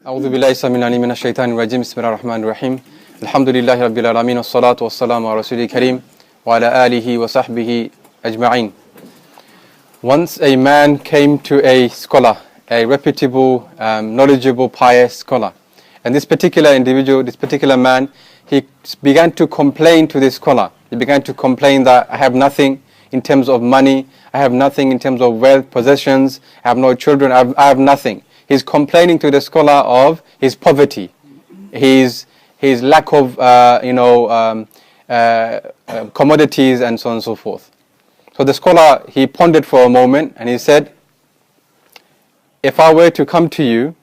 أعوذ بالله السميع العليم من الشيطان الرجيم بسم الله الرحمن الرحيم الحمد لله رب العالمين والصلاة والسلام على رسول الكريم وعلى آله وصحبه أجمعين. Once a man came to a scholar, a reputable, knowledgeable, pious scholar. And this particular individual, this particular man, he began to complain to this scholar. He began to complain that I have nothing in terms of money, I have nothing in terms of wealth, possessions, I have no children, I have nothing. He's complaining to the scholar of his poverty, his lack of commodities and so on and so forth. So the scholar, he pondered for a moment and he said, if I were to come to you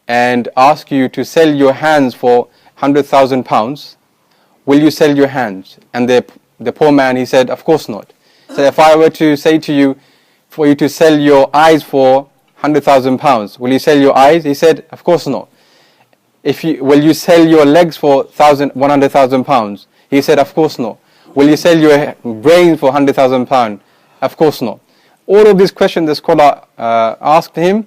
and ask you to sell your hands for £100,000, will you sell your hands? And the poor man, he said, of course not. So if I were to say to you, for you to sell your eyes for £100,000, will you sell your eyes? He said, of course not. Will you sell your legs for £100,000? He said, of course not. Will you sell your brains for £100,000? Of course not. All of these questions the scholar asked him,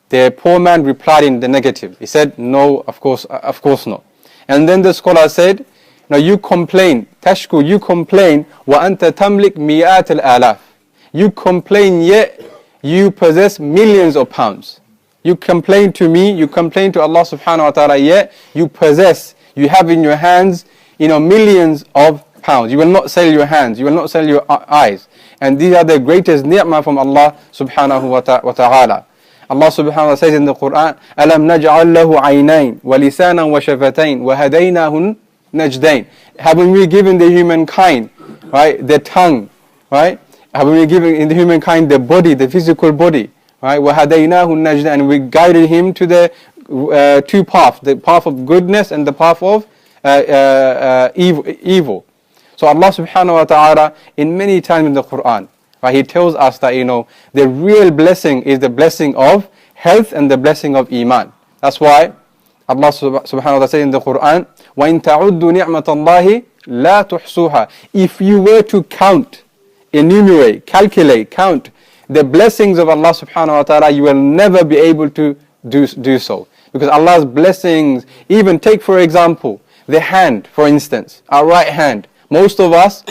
the poor man replied in the negative. He said, no, of course not. And then the scholar said, now you complain, tashku, you complain, wa anta tamlik miyat al-alaf. You complain yet you possess millions of pounds. You complain to me, you complain to Allah subhanahu wa ta'ala, yet you have in your hands, millions of pounds. You will not sell your hands, you will not sell your eyes. And these are the greatest ni'mah from Allah subhanahu wa ta'ala. Allah subhanahu wa ta'ala says in the Quran, أَلَمْ نَجْعَلْ لَهُ عَيْنَيْنِ وَلِسَانًا وَشَفَتَيْنِ وَهَدَيْنَاهُ النَّجْدَيْنِ. Haven't we given the humankind, right, the tongue, right? Haven't we given in the humankind the body, the physical body, right? وَهَدَيْنَاهُ النَّجْدَيْنِ. And we guided him to the two paths, the path of goodness and the path of evil. So Allah subhanahu wa ta'ala, in many times in the Quran, right, He tells us that, the real blessing is the blessing of health and the blessing of Iman. That's why Allah subhanahu wa ta'ala says in the Quran, وَإِن تَعُدُّوا نِعْمَةَ اللَّهِ لَا تُحْصُوهَا. If you were to count, enumerate, calculate, count the blessings of Allah subhanahu wa ta'ala, you will never be able to do so. Because Allah's blessings, even take for example, the hand, for instance, our right hand. Most of us,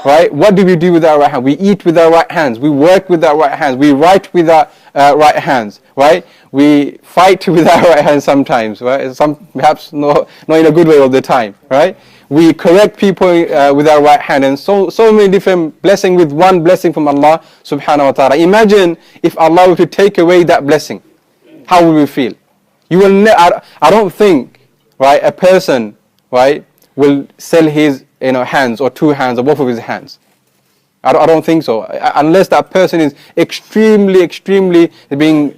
right, what do we do with our right hand? We eat with our right hands, we work with our right hands, we write with our right hands, right? We fight with our right hands sometimes, right? Perhaps not in a good way all the time, right? We correct people with our right hand, and so many different blessings with one blessing from Allah subhanahu wa ta'ala. Imagine if Allah were to take away that blessing. How would we feel? You will I don't think, right, a person, right, will sell his hands or two hands or both of his hands. I don't think so. Unless that person is extremely being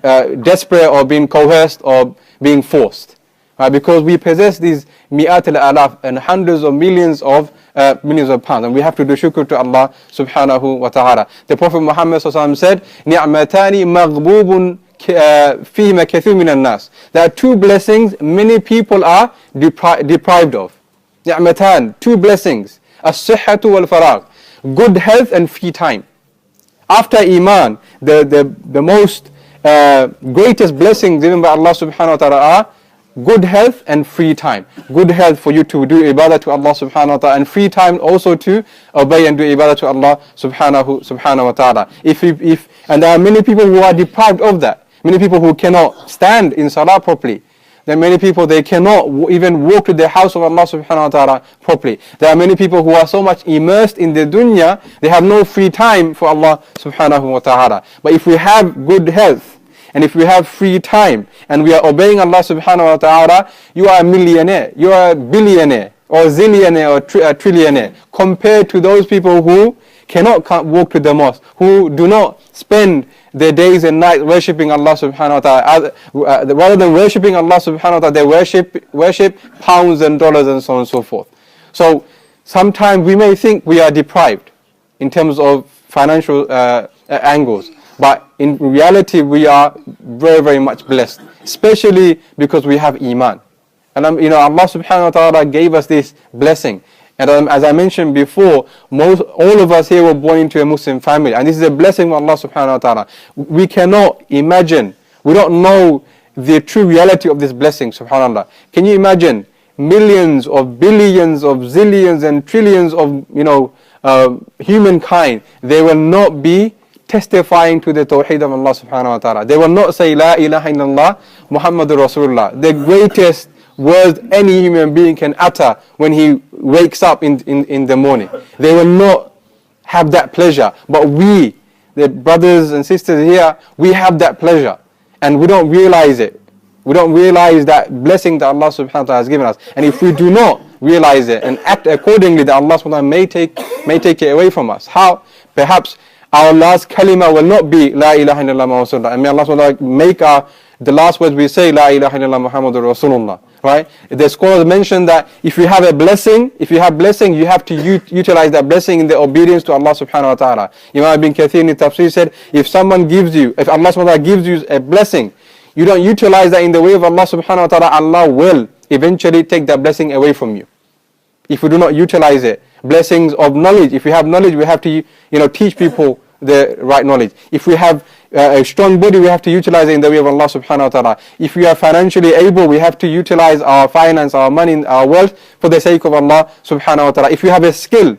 desperate or being coerced or being forced. Right? Because we possess these mi'at al-alaf and hundreds of millions of pounds. And we have to do shukr to Allah subhanahu wa ta'ala. The Prophet Muhammad said, ni'matani maghbubun fihima kathir min al-nas. There are two blessings many people are deprived of. Ni'matan, two blessings. As-sihhatu wal-faragh. Good health and free time. After Iman, the most greatest blessings given by Allah subhanahu wa ta'ala are good health and free time. Good health for you to do ibadah to Allah subhanahu wa ta'ala, and free time also to obey and do ibadah to Allah subhanahu wa ta'ala. And there are many people who are deprived of that. Many people who cannot stand in salah properly. There are many people, they cannot even walk to the house of Allah subhanahu wa ta'ala properly. There are many people who are so much immersed in the dunya, they have no free time for Allah subhanahu wa ta'ala. But if we have good health, and if we have free time, and we are obeying Allah subhanahu wa ta'ala, you are a millionaire, you are a billionaire, or zillionaire, or a trillionaire, compared to those people who cannot walk to the mosque, who do not spend their days and nights worshipping Allah subhanahu wa ta'ala. Rather than worshipping Allah subhanahu wa ta'ala, they worship pounds and dollars and so on and so forth. So sometimes we may think we are deprived in terms of financial angles. But in reality, we are very much blessed, especially because we have Iman. And Allah subhanahu wa ta'ala gave us this blessing. And as I mentioned before, all of us here were born into a Muslim family. And this is a blessing from Allah subhanahu wa ta'ala. We cannot imagine, we don't know the true reality of this blessing, subhanAllah. Can you imagine millions of billions of zillions and trillions of humankind? They will not be testifying to the tawheed of Allah subhanahu wa ta'ala. They will not say La ilaha illallah Muhammadur Rasulullah, the greatest words any human being can utter when he wakes up in the morning. They will not have that pleasure. But we, the brothers and sisters here, we have that pleasure. And we don't realize it. We don't realize that blessing that Allah subhanahu wa ta'ala has given us. And if we do not realize it and act accordingly, that Allah subhanahu wa ta'ala may take it away from us. How? Perhaps our last kalima will not be La ilaha illallah Muhammadur Rasulullah. And may Allah subhanahu wa ta'ala make the last words we say La ilaha illallah Muhammadur Rasulullah. Right? The scholars mention that if you have blessing, you have to utilize that blessing in the obedience to Allah subhanahu wa ta'ala. Imam Ibn Kathir in the Tafsir said, if Allah subhanahu wa ta'ala gives you a blessing, you don't utilize that in the way of Allah subhanahu wa ta'ala, Allah will eventually take that blessing away from you. If we do not utilize it. Blessings of knowledge. If we have knowledge, we have to teach people the right knowledge. If we have a strong body, we have to utilize it in the way of Allah subhanahu wa ta'ala. If we are financially able, we have to utilize our finance, our money, our wealth for the sake of Allah subhanahu wa ta'ala. If we have a skill,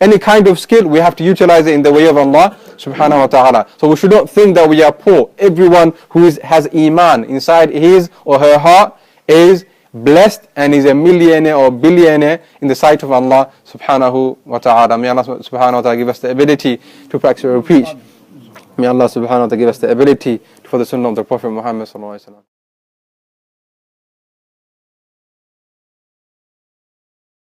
any kind of skill, we have to utilize it in the way of Allah subhanahu wa ta'ala. So we should not think that we are poor. Everyone who has iman inside his or her heart is blessed and is a millionaire or billionaire in the sight of Allah subhanahu wa ta'ala. May Allah subhanahu wa ta'ala give us the ability to practice or preach. May Allah subhanahu wa ta'ala give us the ability for the sunnah of the Prophet Muhammad sallallahu alaihi wasallam.